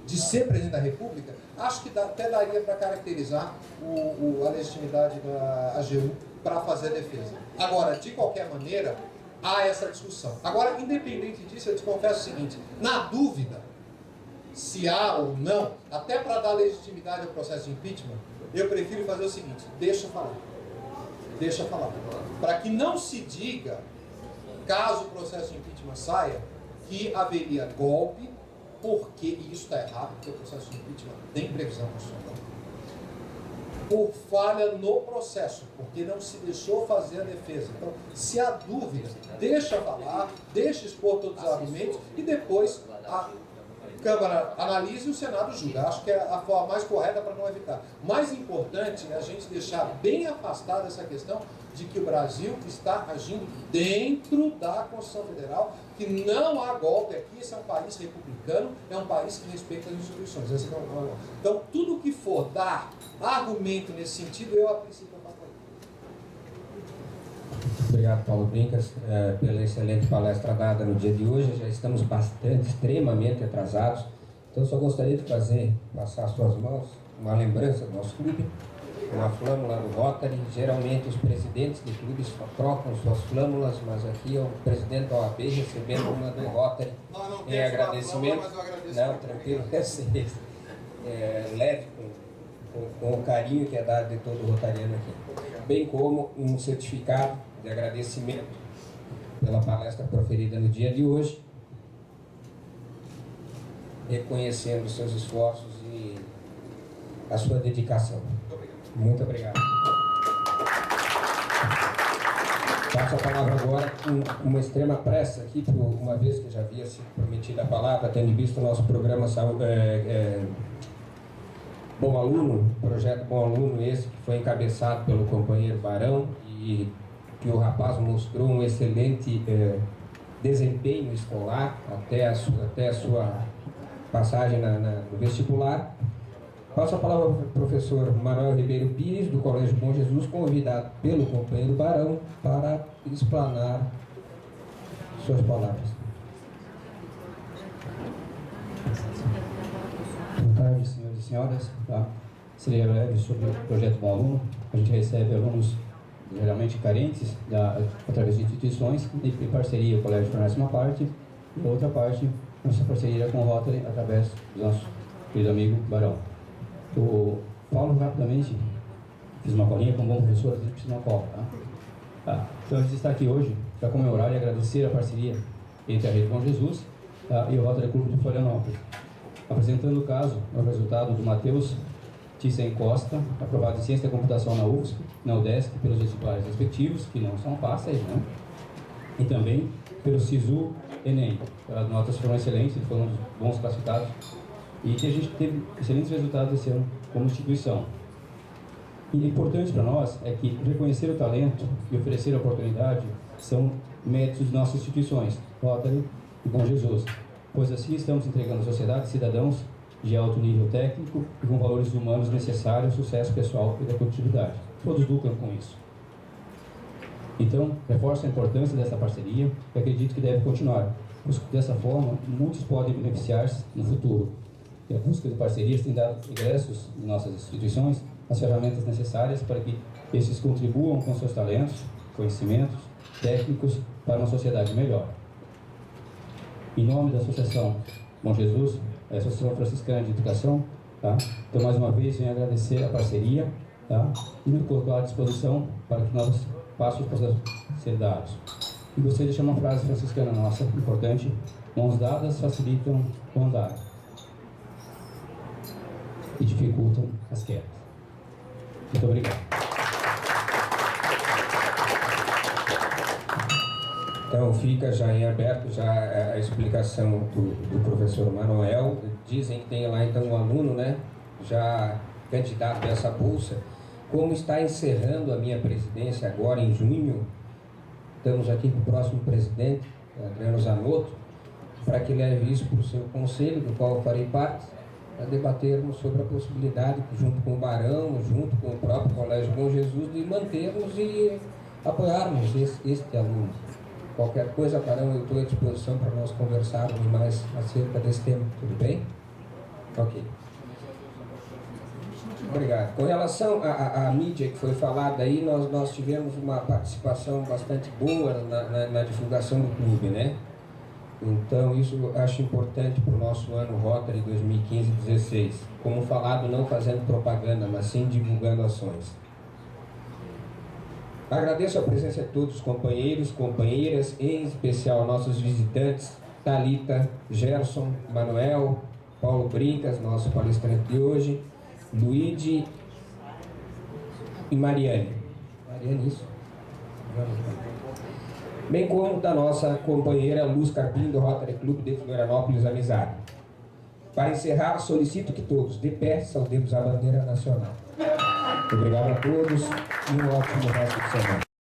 Speaker 8: de ser Presidente da República, acho que até daria para caracterizar a legitimidade da AGU para fazer a defesa. Agora, de qualquer maneira, há essa discussão. Agora, independente disso, eu te confesso o seguinte: na dúvida se há ou não, até para dar legitimidade ao processo de impeachment, eu prefiro fazer o seguinte: deixa falar. Deixa falar. Para que não se diga, caso o processo de impeachment saia, que haveria golpe, porque, e isso está errado, porque o processo de impeachment tem previsão constitucional, por falha no processo, porque não se deixou fazer a defesa. Então, se há dúvida, deixa falar, deixa expor todos os argumentos e depois a Câmara analisa e o Senado julga. Acho que é a forma mais correta para não evitar. Mais importante é a gente deixar bem afastada essa questão de que o Brasil está agindo dentro da Constituição Federal, que não há golpe aqui. Esse é um país republicano, é um país que respeita as instituições. Então, tudo que for dar argumento nesse sentido, eu a princípio afastaria.
Speaker 1: Obrigado, Paulo Brincas, pela excelente palestra dada no dia de hoje. Já estamos extremamente atrasados. Então, só gostaria de passar às suas mãos uma lembrança do nosso clube, uma flâmula do Rotary. Geralmente os presidentes de clubes trocam suas flâmulas, mas aqui é o presidente da OAB recebendo uma do Rotary em agradecimento. Não, tranquilo, leve com o carinho que é dado de todo o rotariano aqui. Bem como um certificado de agradecimento pela palestra proferida no dia de hoje, reconhecendo os seus esforços e a sua dedicação. Muito obrigado. Passo a palavra agora com uma extrema pressa aqui, uma vez que já havia sido prometida a palavra, tendo visto o nosso programa Bom Aluno, projeto Bom Aluno, esse que foi encabeçado pelo companheiro Barão e que o rapaz mostrou um excelente desempenho escolar até a sua passagem no vestibular. Passo a palavra ao professor Manuel Ribeiro Pires, do Colégio Bom Jesus, convidado pelo companheiro Barão para explanar suas palavras.
Speaker 10: Boa tarde, senhores e senhoras. Seria breve sobre o projeto Bom Aluno. A gente recebe alunos geralmente carentes através de instituições, em parceria o Colégio fornece uma parte, e a outra parte, nossa parceria com o Rotary, através do nosso querido amigo Barão. Eu falo rapidamente, fiz uma colinha com um bom professor, a gente precisa de uma cola. Então a gente está aqui hoje para comemorar e agradecer a parceria entre a Rede Bom Jesus e o Rotary Clube de Florianópolis. Apresentando o caso, o resultado do Matheus Thyssen Costa, aprovado em Ciência da Computação na UFSC, na UDESC, pelos vestibulares respectivos, que não são fáceis, né? e também pelo SISU Enem. As notas foram excelentes, eles foram bons classificados e que a gente teve excelentes resultados esse ano como instituição. E importante para nós é que reconhecer o talento e oferecer a oportunidade são méritos de nossas instituições, Rotary e Bom Jesus, pois assim estamos entregando à sociedade cidadãos de alto nível técnico e com valores humanos necessários ao sucesso pessoal e da coletividade. Todos lucram com isso. Então, reforço a importância dessa parceria e acredito que deve continuar, pois dessa forma muitos podem beneficiar-se no futuro. E a busca de parcerias tem dado ingressos em nossas instituições as ferramentas necessárias para que esses contribuam com seus talentos, conhecimentos, técnicos para uma sociedade melhor. Em nome da Associação Bom Jesus, a Associação Franciscana de Educação, tá? Então, mais uma vez, venho agradecer a parceria, tá? E me colocar à disposição para que novos passos possam ser dados. E gostaria de deixar uma frase franciscana nossa, importante: mãos dadas facilitam o andar e dificultam as quedas. Muito obrigado.
Speaker 1: Então fica já em aberto já a explicação do professor Manuel. Dizem que tem lá então um aluno, né, já candidato a essa bolsa. Como está encerrando a minha presidência agora em junho, estamos aqui com o próximo presidente, Adriano Zanotto, para que leve isso para o seu conselho, do qual eu farei parte, para debatermos sobre a possibilidade, junto com o Barão, junto com o próprio Colégio Bom Jesus, de mantermos e apoiarmos este aluno. Qualquer coisa, Barão, eu estou à disposição para nós conversarmos mais acerca desse tema. Tudo bem? Ok. Obrigado. Com relação à mídia que foi falada aí, nós tivemos uma participação bastante boa na divulgação do clube, né? Então, isso eu acho importante para o nosso ano Rotary 2015-16. Como falado, não fazendo propaganda, mas sim divulgando ações. Agradeço a presença de todos os companheiros, companheiras, em especial nossos visitantes, Thalita, Gerson, Manuel, Paulo Brincas, nosso palestrante de hoje, Luigi e Mariane. Mariane, isso? Bem como da nossa companheira Luz Carpim, do Rotary Clube de Florianópolis, Amizade. Para encerrar, solicito que todos, de pé, saudemos a bandeira nacional. Obrigado a todos e um ótimo resto de semana.